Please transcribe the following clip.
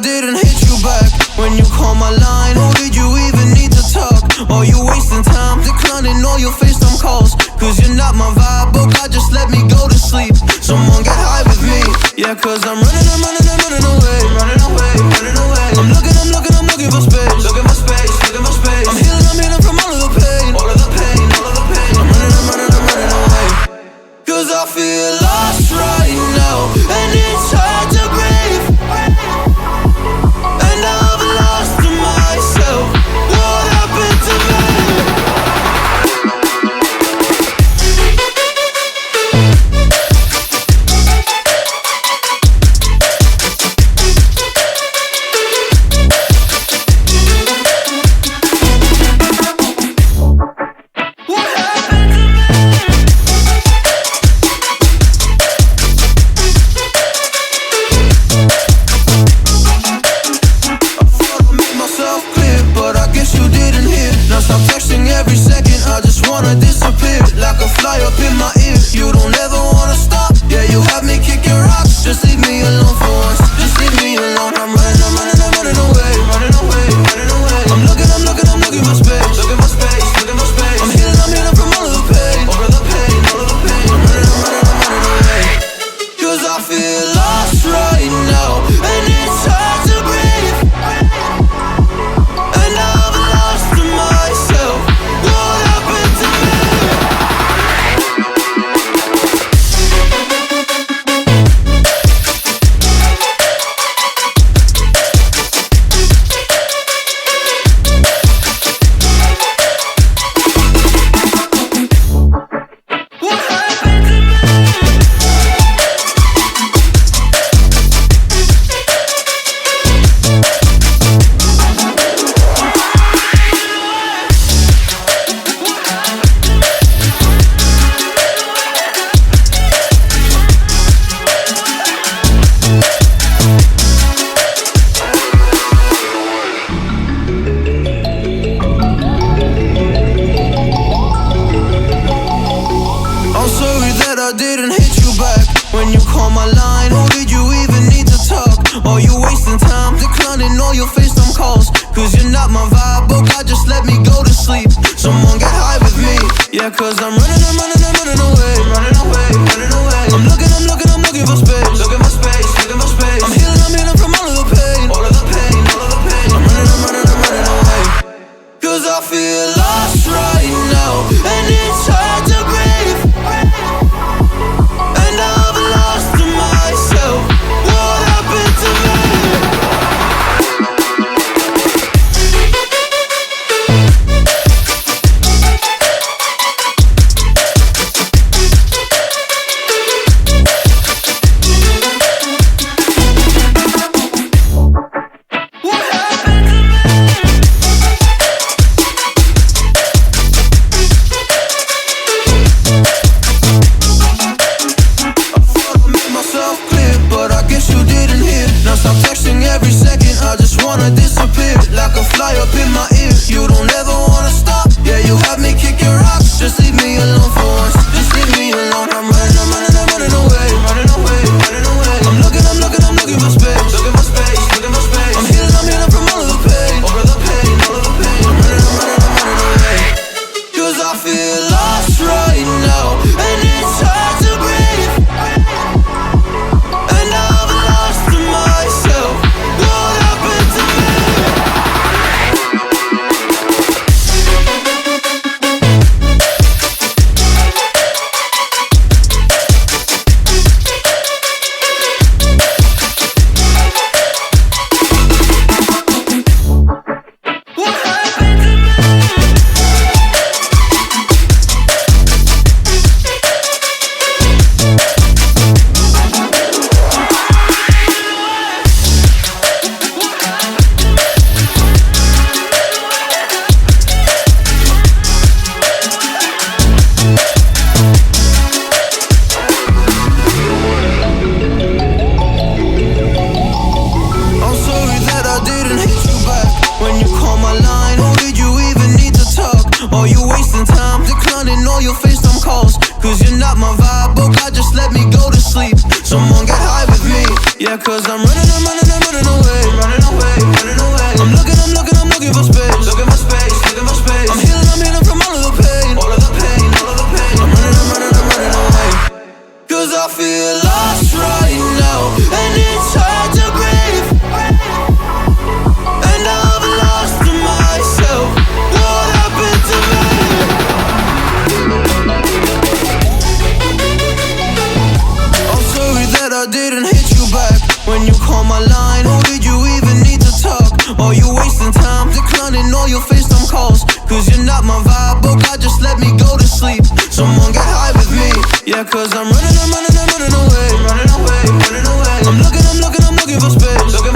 didn't hit you back when you call my line. Or did you even need to talk? Or you wasting time declining all your FaceTime calls? Cause you're not my vibe, but God just let me go to sleep. Someone get high with me. Yeah, cause I'm running away. I'm looking for space. I'm healing from all of the pain. I'm running away. Cause I feel lost right now, and it's hard to breathe. And I've lost myself. What happened to me? Cause I'm running away. I'm looking for space. I'm healing from all of the pain. I'm running away. Cause I feel lost right now, and it's hard to breathe. And I've lost myself. What happened to me? Yeah, cause I'm running away. I feel lost right now, and it's hard to breathe. And I've lost myself. What happened to me? I'm sorry that I didn't hit you back when you called my line. Or did you even need to talk? Or you wasting time declining all your FaceTime calls? Cause you're not my vibe, but God just let me go to sleep. Someone get high with me. Yeah, cause I'm running away. I'm looking for space.